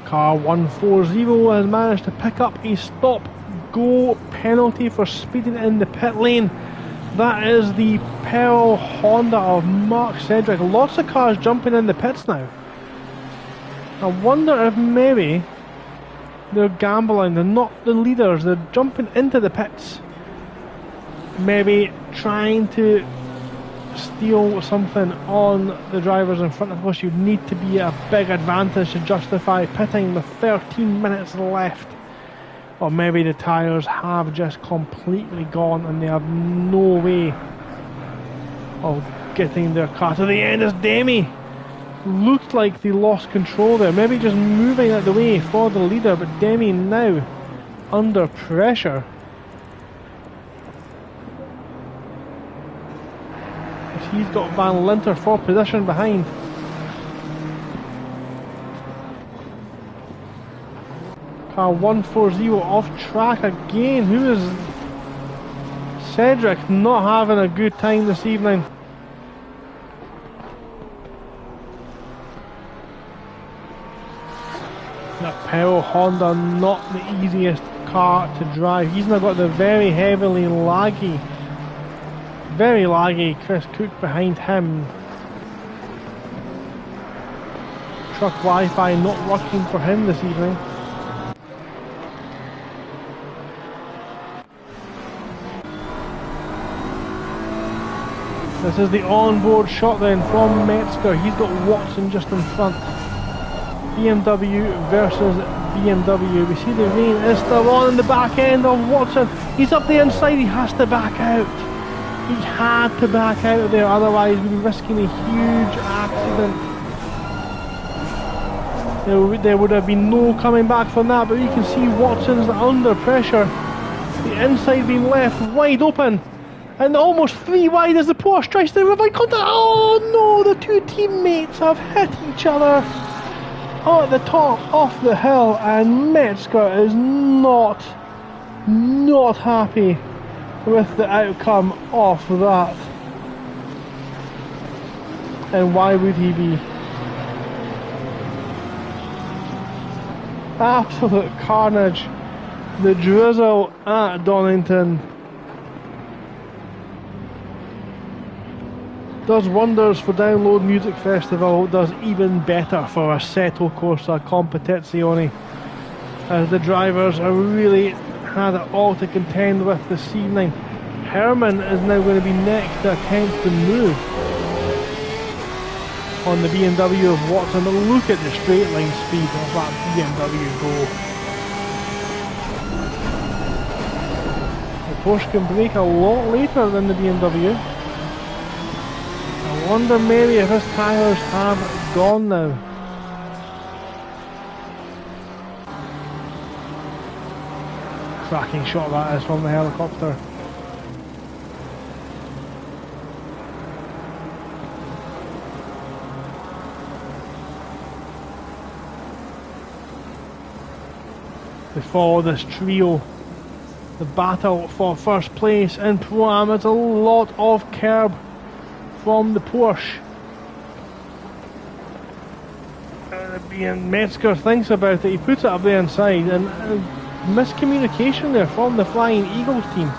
Car 140 has managed to pick up a stop-go penalty for speeding in the pit lane. That is the Pearl Honda of Mark Cedric. Lots of cars jumping in the pits now. I wonder if maybe they're gambling. They're not the leaders. They're jumping into the pits. Maybe trying to steal something on the drivers in front of us. You need to be a big advantage to justify pitting with 13 minutes left. Or maybe the tyres have just completely gone and they have no way of getting their car to the end. As Demi looked like they lost control there, maybe just moving out the way for the leader, but Demi now under pressure. He's got Van Linter for position behind. Car 140 off track again. Who is Cedric? Not having a good time this evening. That Pearl Honda, not the easiest car to drive. He's now got the very laggy Chris Cook behind him. Truck Wi-Fi not working for him this evening. This is the onboard shot then from Metzger. He's got Watson just in front. BMW versus BMW. We see the rain is still on in the back end of Watson. He's up the inside, he has to back out. He had to back out of there, otherwise we'd be risking a huge accident. There would have been no coming back from that, but you can see Watson's under pressure. The inside being left wide open. And almost 3 wide as the Porsche tries to revive contact. Oh no, the two teammates have hit each other at the top of the hill, and Metzger is not happy with the outcome of that. And why would he be? Absolute carnage. The drizzle at Donington does wonders for Download Music Festival, does even better for Assetto Corsa Competizione, as the drivers are really had it all to contend with this evening. Herman is now going to be next to attempt to move on the BMW of Watson, but look at the straight line speed of that BMW go. The Porsche can brake a lot later than the BMW. I wonder maybe if his tyres have gone now. Cracking shot that is from the helicopter. They follow this trio. The battle for first place in Pro-Am. It's a lot of curb from the Porsche. And Metzger thinks about it, he puts it up there inside, and miscommunication there from the Flying Eagles team.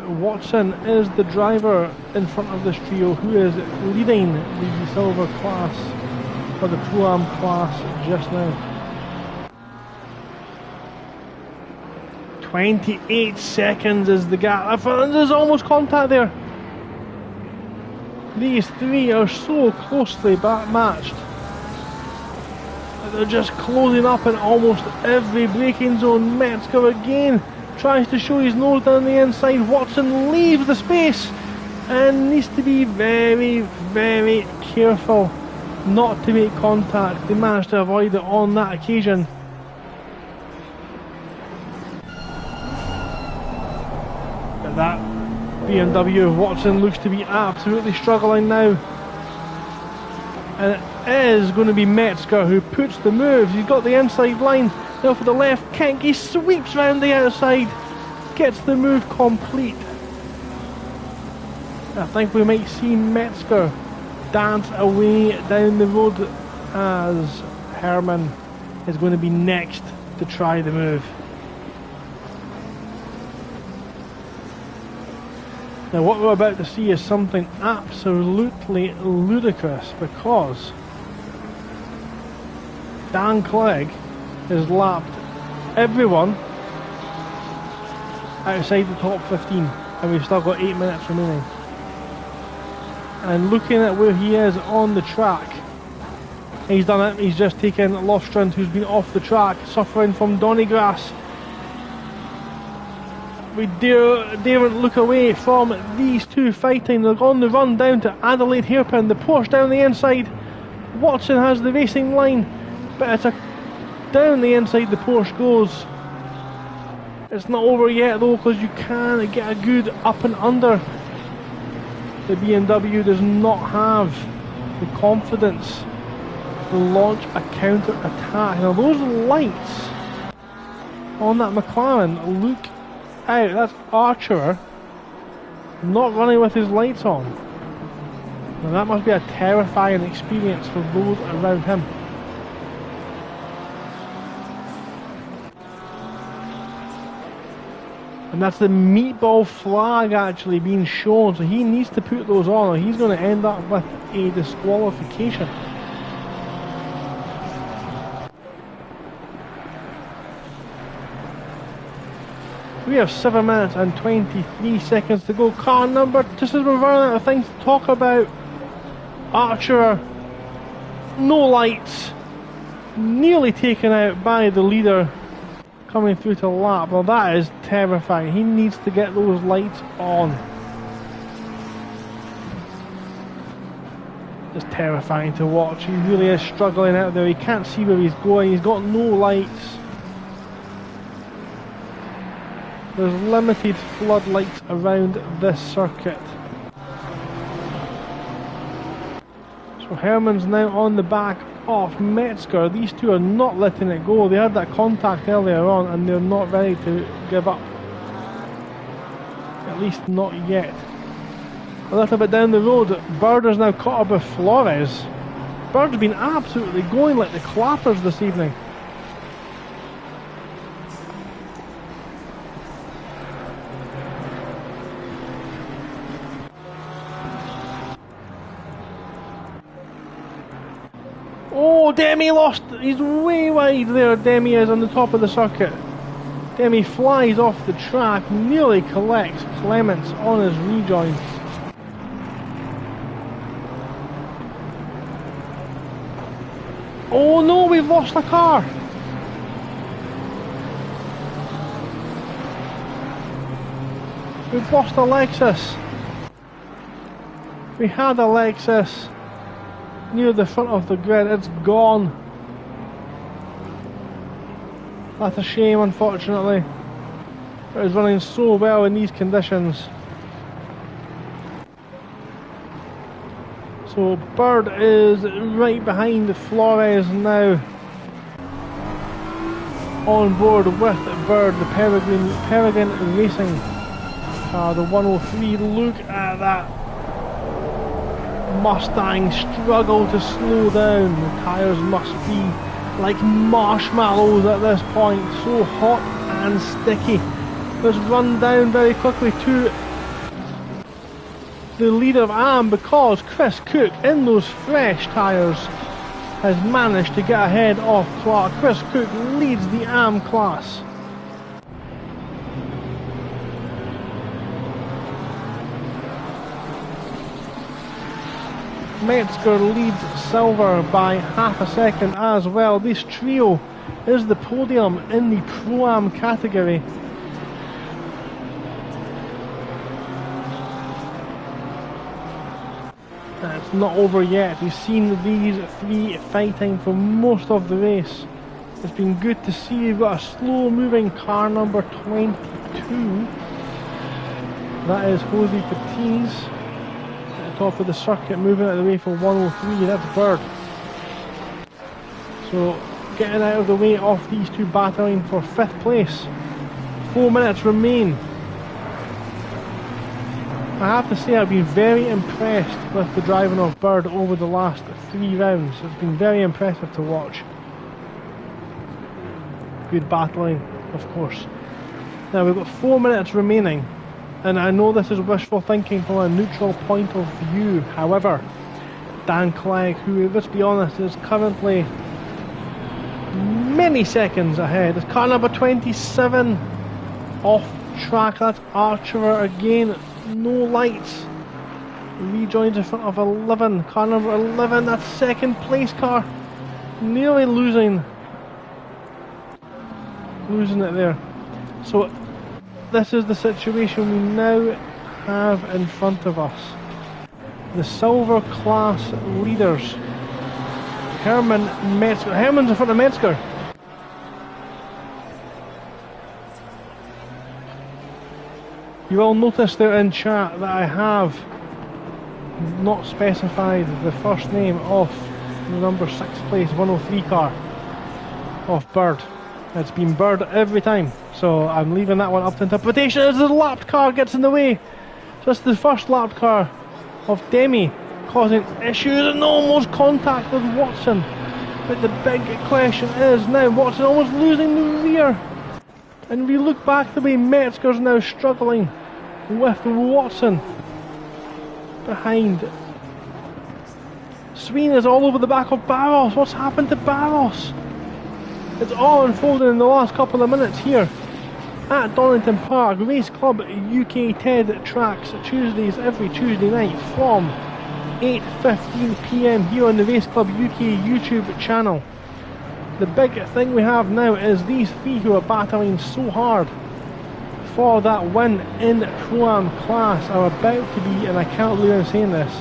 Watson is the driver in front of this trio who is leading the silver class, or the Pro-Am class just now. 28 seconds is the gap. There's almost contact there. These three are so closely matched. They're just closing up in almost every braking zone. Metzger again tries to show his nose down the inside. Watson leaves the space and needs to be very, very careful not to make contact. They managed to avoid it on that occasion. But that BMW of Watson looks to be absolutely struggling now. And it is going to be Metzger who puts the moves. He's got the inside line. Now for the left kink, he sweeps round the outside. Gets the move complete. I think we might see Metzger dance away down the road as Herman is going to be next to try the move. Now what we're about to see is something absolutely ludicrous, because Dan Clegg has lapped everyone outside the top 15, and we've still got 8 minutes remaining. And looking at where he is on the track, he's done it. He's just taken Lofstrand, who's been off the track, suffering from Donnygrass. We daren't look away from these two fighting. They're on the run down to Adelaide Hairpin. The Porsche down the inside. Watson has the racing line, but it's down the inside the Porsche goes. It's not over yet though, because you can get a good up and under. The BMW does not have the confidence to launch a counter attack. Now those lights on that McLaren look out. That's Archer not running with his lights on. Now that must be a terrifying experience for those around him. And that's the meatball flag actually being shown, so he needs to put those on or he's going to end up with a disqualification. We have 7 minutes and 23 seconds to go. Car number, just as we're running out of things to talk about, Archer, no lights, nearly taken out by the leader coming through to lap. Well, that is terrifying. He needs to get those lights on. It's terrifying to watch. He really is struggling out there. He can't see where he's going. He's got no lights. There's limited floodlights around this circuit. So Herman's now on the back of Metzger. These two are not letting it go. They had that contact earlier on and they're not ready to give up. At least not yet. A little bit down the road, Bird has now caught up with Flores. Bird's been absolutely going like the clappers this evening. Oh, Demi lost. He's way wide there. Demi is on the top of the circuit. Demi flies off the track, nearly collects Clements on his rejoin. Oh no, we've lost a car. We've lost a Lexus. We had a Lexus near the front of the grid. It's gone. That's a shame, unfortunately. It was running so well in these conditions. So Bird is right behind Flores now. On board with Bird, the Peregrine Racing car, the 103. Look at that Mustang struggle to slow down. The tyres must be like marshmallows at this point, so hot and sticky. Let's run down very quickly to the leader of AM, because Chris Cook in those fresh tyres has managed to get ahead of Clark. Chris Cook leads the AM class. Metzger leads silver by half a second as well. This trio is the podium in the Pro-Am category. It's not over yet. We've seen these three fighting for most of the race. It's been good to see. We've got a slow moving car number 22. That is Jose Patiz at the top of the circuit, moving out of the way for 103. That's Bird. So getting out of the way of these two battling for 5th place. 4 minutes remain. I have to say I've been very impressed with the driving of Bird over the last 3 rounds. It's been very impressive to watch. Good battling, of course. Now we've got 4 minutes remaining, and I know this is wishful thinking from a neutral point of view. However, Dan Clegg, who, let's be honest, is currently many seconds ahead, is car number 27 off track. That's Archer again. No lights. Rejoins in front of 11. Car number 11, that second place car. Nearly losing it there. So this is the situation we now have in front of us. The silver class leaders. Herman Metzger. Herman's in front of Metzger. You will notice there in chat that I have not specified the first name of the number 6th place 103 car of Bird. It's been Bird every time, so I'm leaving that one up to interpretation as the lapped car gets in the way. So it's the first lapped car of Demi causing issues and almost contact with Watson. But the big question is now Watson almost losing the rear. And we look back the way Metzger's now struggling with Watson behind. Sween is all over the back of Barros. What's happened to Barros? It's all unfolded in the last couple of minutes here at Donington Park. Race Club UK TED Trax, Tuesdays, every Tuesday night from 8:15 PM here on the Race Club UK YouTube channel. The big thing we have now is these three who are battling so hard for that win in Pro-Am class are about to be, and I can't believe I'm saying this,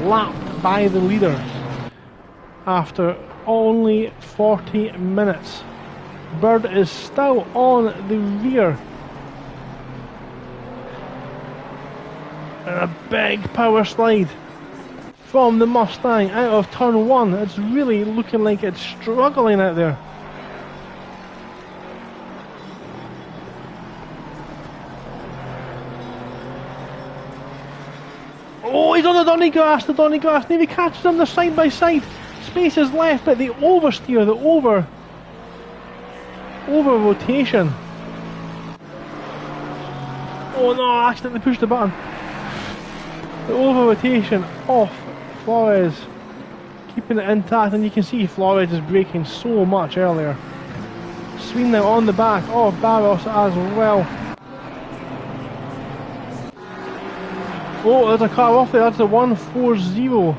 lapped by the leader after only 40 minutes. Bird is still on the rear. And a big power slide from the Mustang out of turn 1. It's really looking like it's struggling out there. Oh, he's on the Donny grass, and if he catches them, they're side by side. Space is left, but the oversteer, the over rotation. Oh no, I accidentally pushed the button. The over rotation off Flores, keeping it intact, and you can see Flores is braking so much earlier. Sween now on the back of Barros as well. Oh, there's a car off there, that's the 140.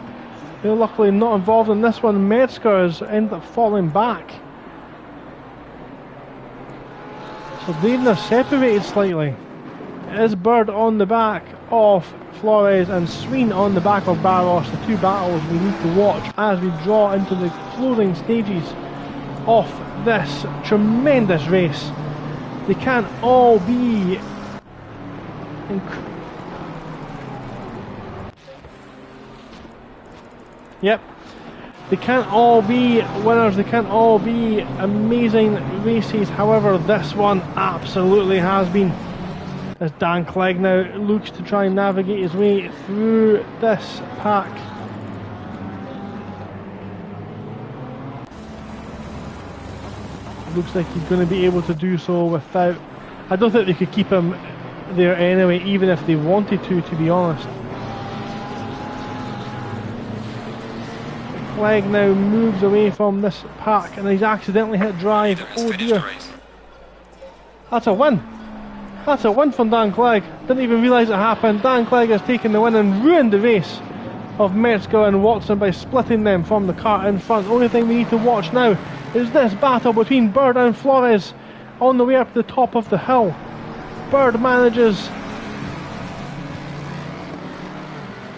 They're luckily not involved in this one. Metzger has ended up falling back. So they've separated slightly. It is Bird on the back of Flores and Sween on the back of Barros. The two battles we need to watch as we draw into the closing stages of this tremendous race. They can't all be Yep, they can't all be winners, they can't all be amazing races. However, this one absolutely has been, as Dan Clegg now looks to try and navigate his way through this pack. Looks like he's going to be able to do so without, I don't think they could keep him there anyway, even if they wanted to be honest. Clegg now moves away from this pack and he's accidentally hit drive. Oh dear. That's a win. That's a win from Dan Clegg. Didn't even realise it happened. Dan Clegg has taken the win and ruined the race of Metzger and Watson by splitting them from the car in front. The only thing we need to watch now is this battle between Bird and Flores on the way up to the top of the hill. Bird manages...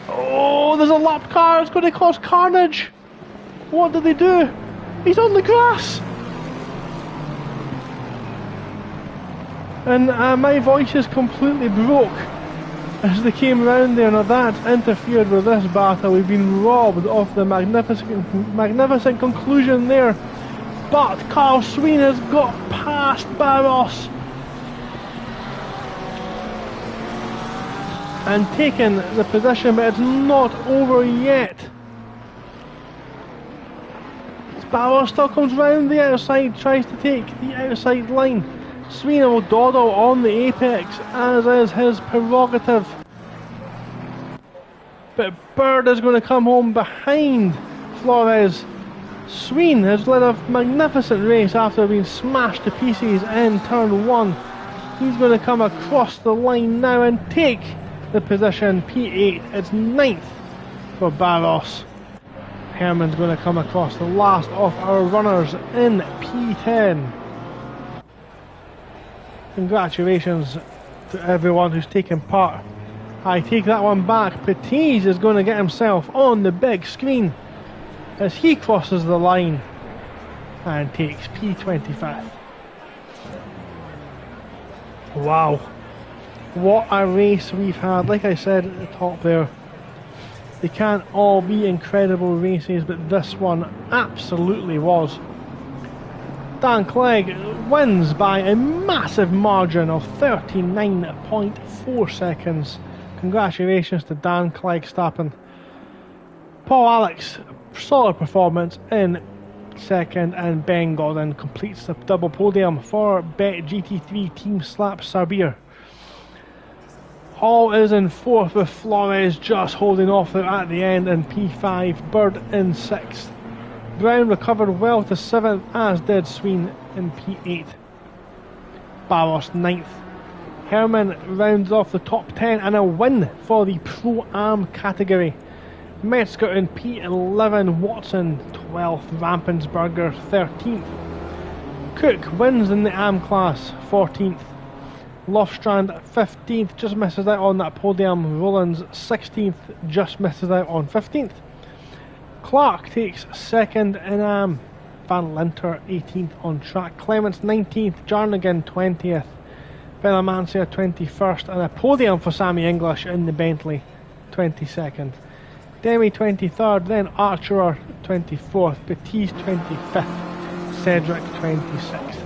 Oh, there's a lap car. It's going to cause carnage. What did they do? He's on the grass. And my voice is completely broke as they came round there. Now that's interfered with this battle. We've been robbed of the magnificent conclusion there. But Carl Sween has got past Barros and taken the position, but it's not over yet. Barros still comes round the outside, tries to take the outside line. Sween will dawdle on the apex, as is his prerogative. But Bird is going to come home behind Flores. Sween has led a magnificent race after being smashed to pieces in turn 1. He's going to come across the line now and take the position. P8, it's 9th for Barros. Herman's going to come across the last of our runners in P10. Congratulations to everyone who's taken part. I take that one back. Patiz is going to get himself on the big screen as he crosses the line and takes P25. Wow, what a race we've had. Like I said at the top there, they can't all be incredible races, but this one absolutely was. Dan Clegg wins by a massive margin of 39.4 seconds. Congratulations to Dan Clegg-Stappen. Paul Alex, solid performance in second, and Ben Gordon completes the double podium for Bet GT3 Team Slap Sabir. Hall is in 4th with Flores just holding off there at the end in P5, Bird in 6th. Brown recovered well to 7th, as did Sween in P8. Barros 9th. Herman rounds off the top 10 and a win for the Pro-Am category. Metzger in P11, Watson 12th, Rampensberger 13th. Cook wins in the Am class, 14th. Lofstrand 15th, just misses out on that podium. Rollins 16th, just misses out on 15th. Clark takes 2nd in Am. Van Linter 18th on track. Clements 19th, Jarnigan 20th. Benamancia 21st, and a podium for Sammy English in the Bentley 22nd. Demi 23rd, then Archer 24th, Baptiste 25th, Cedric 26th.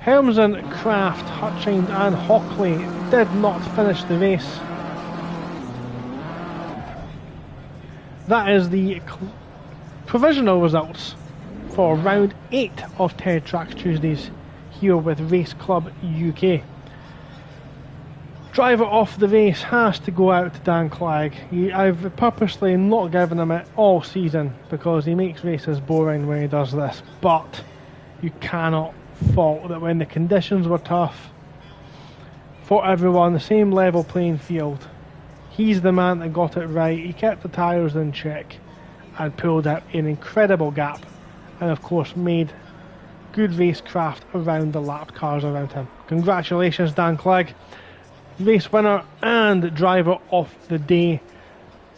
Helmsen, Kraft, Hutchins and Hockley did not finish the race. That is the provisional results for round 8 of Ted Trax Tuesdays here with Race Club UK. Driver of the race has to go out to Dan Clegg. I've purposely not given him it all season because he makes races boring when he does this, but you cannot fault that when the conditions were tough for everyone, the same level playing field, he's the man that got it right. He kept the tyres in check and pulled out an incredible gap, and of course made good racecraft around the lap cars around him. Congratulations, Dan Clegg, race winner and driver of the day.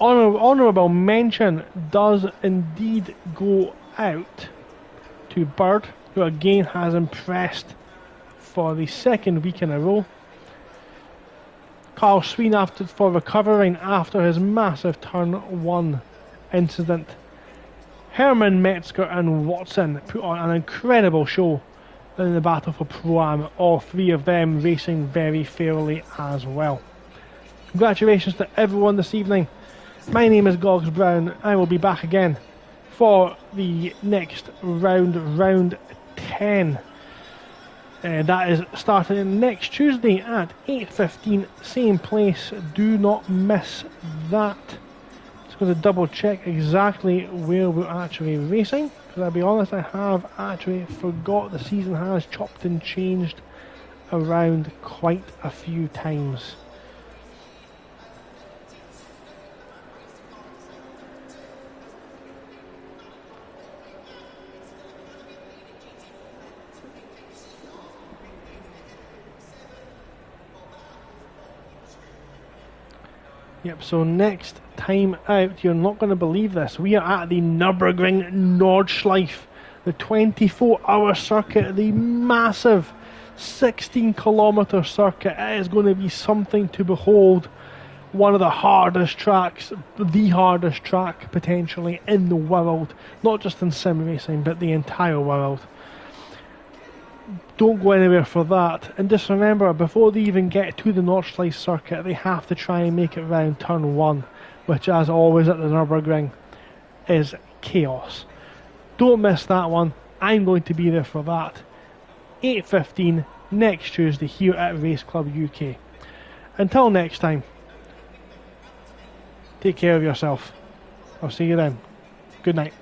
Honourable mention does indeed go out to Bird, who again has impressed for the 2nd week in a row. Carl Sween for recovering after his massive turn 1 incident. Herman, Metzger and Watson put on an incredible show in the battle for Pro-Am, all 3 of them racing very fairly as well. Congratulations to everyone this evening. My name is Gogs Brown. I will be back again for the next round, round 10. That is starting next Tuesday at 8:15, same place. Do not miss that. going to double check exactly where we're actually racing, because I'll be honest, I have actually forgot. The season has chopped and changed around quite a few times. Yep, so next time out, you're not going to believe this, we are at the Nürburgring Nordschleife, the 24-hour circuit, the massive 16-kilometre circuit. It is going to be something to behold. One of the hardest tracks, the hardest track potentially in the world, not just in sim racing, but the entire world. Don't go anywhere for that, and just remember, before they even get to the Nordschleife circuit, they have to try and make it round turn 1, which, as always at the Nürburgring, is chaos. Don't miss that one. I'm going to be there for that. 8:15 next Tuesday here at Race Club UK. Until next time, take care of yourself. I'll see you then. Good night.